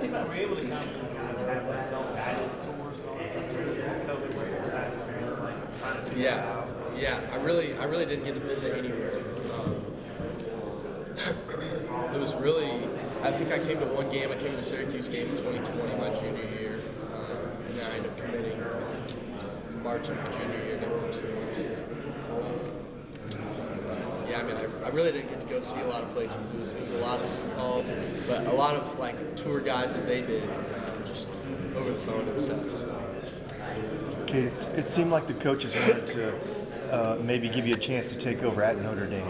Were you able to kind of have like self-guided tours on COVID? What was that experience like? Trying to figure it out? Yeah. I really didn't get to visit anywhere. It was really. I think I came to one game. I came to the Syracuse game in 2020, my junior year, and then I ended up committing March of my junior year to Clemson. Yeah, I mean, I really didn't get to go see a lot of places. It was a lot of Zoom calls, but a lot of like tour guys that they did, just over the phone and stuff. So. Okay, it seemed like the coaches wanted to maybe give you a chance to take over at Notre Dame.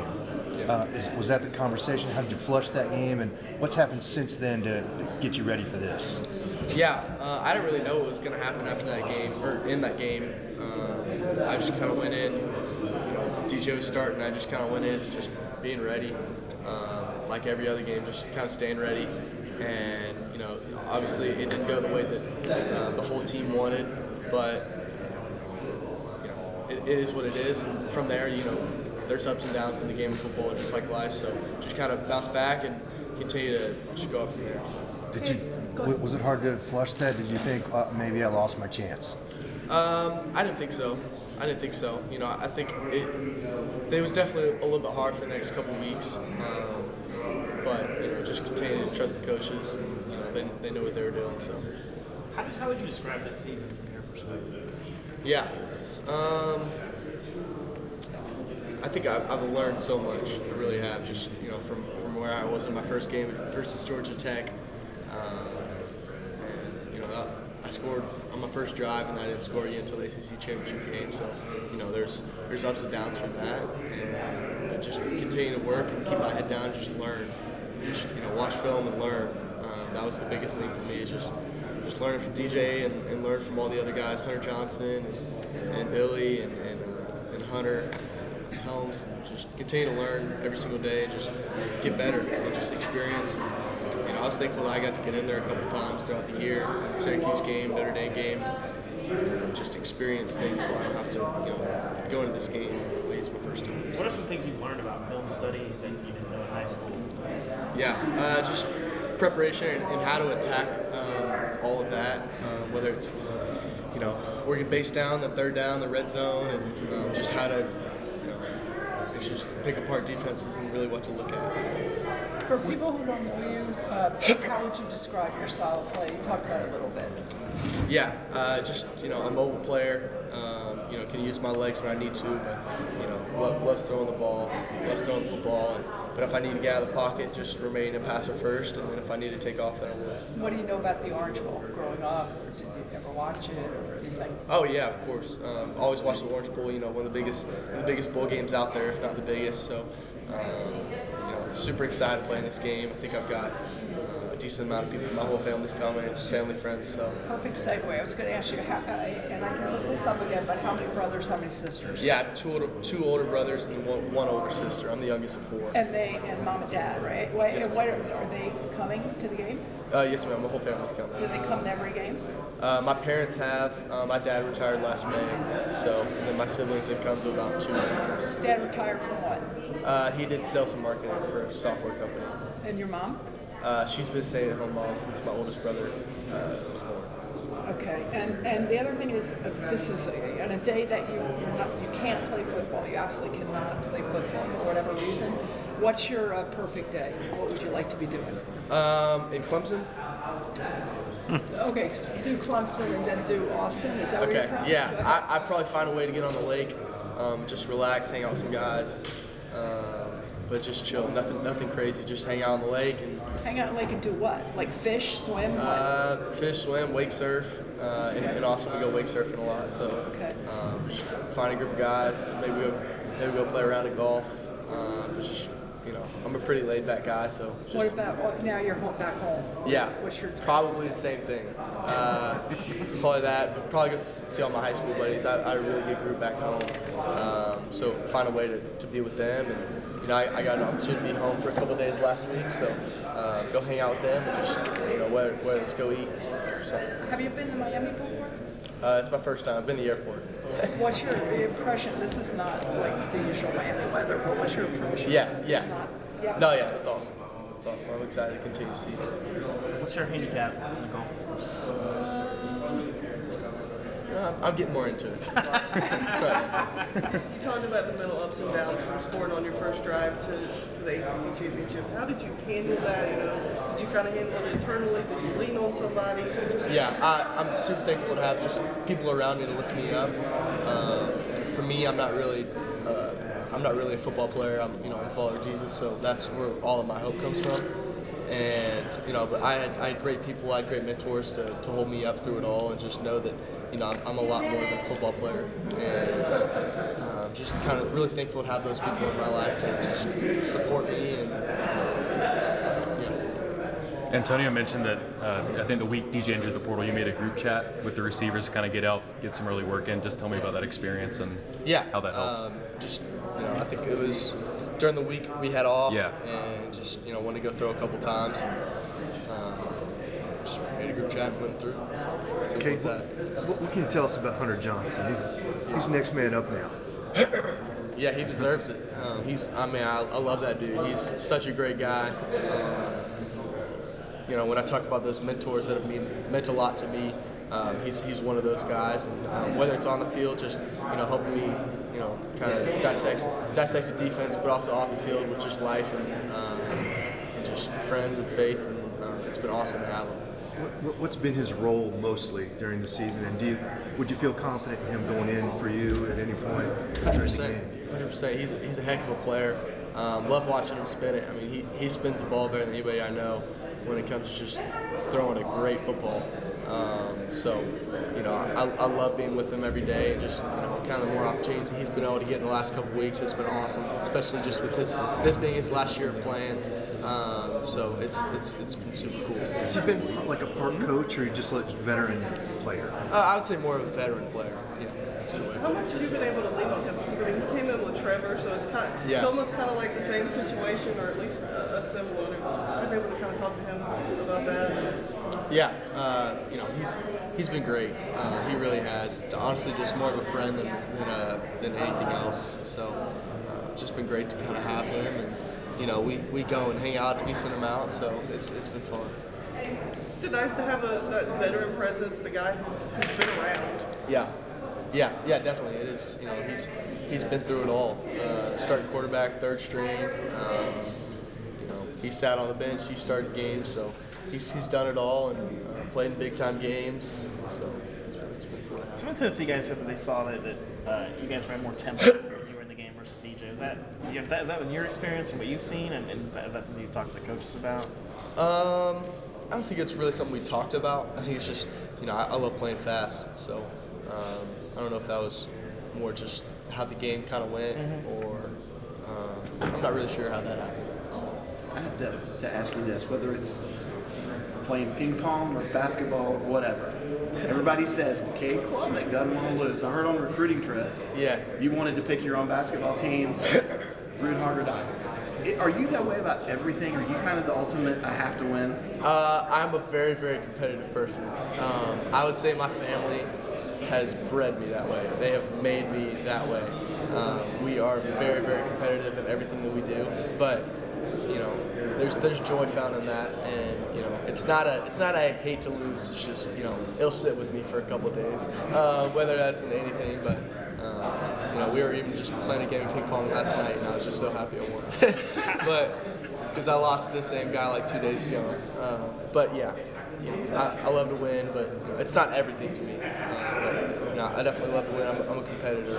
Was that the conversation? How did you flush that game, and what's happened since then to get you ready for this? Yeah, I didn't really know what was going to happen after that game, or in that game. I just kind of went in, DJ was starting, I just kind of went in, just being ready, like every other game, just kind of staying ready. And, obviously it didn't go the way that the whole team wanted, but, it is what it is. And from there, there's ups and downs in the game of football, just like life. So just kind of bounce back and continue to just go up from there. So. Was it hard to flush that? Did you think maybe I lost my chance? I didn't think so. I think it was definitely a little bit hard for the next couple of weeks. But just continue to trust the coaches. They know what they were doing. So. How would you describe this season from your perspective? Yeah. I think I've learned so much. I really have. Just from where I was in my first game versus Georgia Tech, and I scored on my first drive, and I didn't score yet until the ACC championship game. So there's ups and downs from that, and just continue to work and keep my head down, and just learn, just watch film and learn. That was the biggest thing for me. Is just learning from DJ and learn from all the other guys, Hunter Johnson and Billy and Hunter. Helms, and just continue to learn every single day and just get better and just experience. I was thankful that I got to get in there a couple times throughout the year, Syracuse game, Notre Dame game, and just experience things so I don't have to go into this game like it's my first time. What are some things you learned about film study that you didn't know in high school? Yeah, just preparation and how to attack all of that, whether it's working base down, the third down, the red zone, and just how to just pick apart defenses and really what to look at. So. For people who don't know you, how would you describe your style of play? You talked about it a little bit. Yeah, just a mobile player. Can use my legs when I need to, but loves throwing the ball, loves throwing the football. But if I need to get out of the pocket, just remain a passer first, and then if I need to take off, then I will. What do you know about the Orange Bowl growing up? Or did you ever watch it or anything? Oh yeah, of course. Always watch the Orange Bowl. One of the biggest bowl games out there, if not the biggest. So, super excited to play in this game. I think I've got a decent amount of people. My whole family's coming. It's family, friends. So. Perfect segue. I was going to ask you, and I can look this up again, but how many brothers, how many sisters? Yeah, I have two older brothers and one older sister. I'm the youngest of four. And mom and dad, right? Yes, and what are they coming to the game? Yes, ma'am. My whole family's coming. Do they come to every game? My parents have. My dad retired last May, so and then my siblings have come to about 2 games. Dad retired from what? He did sales and marketing for a software company. And your mom? She's been stay-at-home mom since my oldest brother was born. So. Okay, and the other thing is, this is on a day that you can't play football. You absolutely cannot play football for whatever reason. What's your perfect day? What would you like to be doing? In Clemson. Okay, so do Clemson and then do Austin. Is that where you're from? Yeah. I'd probably find a way to get on the lake, just relax, hang out with some guys. But just chill, nothing crazy. Just hang out on the lake and hang out on the lake and do what? Like fish, swim? What? Fish, swim, wake surf, and also we go wake surfing a lot. So just find a group of guys, maybe go play around at golf. But just I'm a pretty laid back guy. So just, what about now? You're back home. Yeah, what's your probably the same thing. Probably that, but probably go see all my high school buddies. I had a really good group back home. So find a way to be with them and. I got an opportunity to be home for a couple of days last week, so go hang out with them and just, whether let's go eat or something. Have you been to Miami before? It's my first time. I've been to the airport. What's your impression? This is not like the usual Miami weather, but what's your impression? Yeah. Yeah, No, yeah, it's awesome. it's awesome. I'm excited to continue to see it. So, What's your handicap on the golf course? I'm getting more into it. Sorry. You talked about the mental ups and downs from scoring on your first drive to the ACC championship. How did you handle that? Did you kind of handle it internally? Did you lean on somebody? Yeah, I'm super thankful to have just people around me to lift me up. For me, I'm not really a football player. I'm a follower of Jesus, so that's where all of my hope comes from. And but I had great people, I had great mentors to hold me up through it all, and just know that I'm a lot more than a football player. And just kind of really thankful to have those people in my life to just support me and. Antonio mentioned that I think the week DJ entered the portal, you made a group chat with the receivers to kind of get out, get some early work in. Just tell me about that experience and how that helped. I think it was during the week we had off, Yeah. and just wanted to go throw a couple times. Just made a group chat and went through. So simple Cade, as that. what can you tell us about Hunter Johnson? He's next man up now. Yeah, he deserves it. I love that dude. He's such a great guy. When I talk about those mentors that have meant a lot to me, he's one of those guys. And whether it's on the field, just helping me, kind of dissect the defense, but also off the field with just life and just friends and faith. And it's been awesome to have him. What's been his role mostly during the season, and would you feel confident in him going in for you at any point? 100%. He's a heck of a player. Love watching him spin it. I mean, he spins the ball better than anybody I know when it comes to just throwing a great football. I love being with him every day, and just kind of the more opportunities that he's been able to get in the last couple of weeks. It's been awesome, especially just with this being his last year of playing. So it's been super cool. Has he been like a part coach, or just like a veteran player? I would say more of a veteran player. Yeah, that's a good way. How much have you been able to lean on him? Because he came in with Trevor, so it's almost kind of like the same situation, or at least a similar. I've been able to kind of talk to him about that. Yeah, he's been great. He really has. Honestly, just more of a friend than anything else. So, just been great to kind of have him, and we go and hang out a decent amount. So it's been fun. It's nice to have that veteran presence, the guy who's been around. Yeah, definitely. It is. He's been through it all. Starting quarterback, third string. He sat on the bench. He started games, so he's done it all and played in big time games. So it's been cool. Some of the Tennessee guys said that they saw that you guys ran more tempo when you were in the game versus DJ. Is that in your experience and what you've seen, and is that something you've talked to the coaches about? I don't think it's really something we talked about. I think it's just I love playing fast, so I don't know if that was more just how the game kind of went, or I'm not really sure how that happened. So. I have to ask you this, whether it's playing ping pong or basketball or whatever. Everybody says, Cade Klubnik doesn't want to lose. I heard on recruiting trips, you wanted to pick your own basketball teams, root hard or die. Are you that way about everything? Are you kind of the ultimate I have to win? I'm a very, very competitive person. I would say my family has bred me that way. They have made me that way. We are very, very competitive in everything that we do, but there's joy found in that, and it's not I hate to lose. It's just it'll sit with me for a couple of days, whether that's in anything. But we were even just playing a game of ping pong last night, and I was just so happy I won. But because I lost to the same guy like 2 days ago. But I love to win, but it's not everything to me. I definitely love to win. I'm a competitor.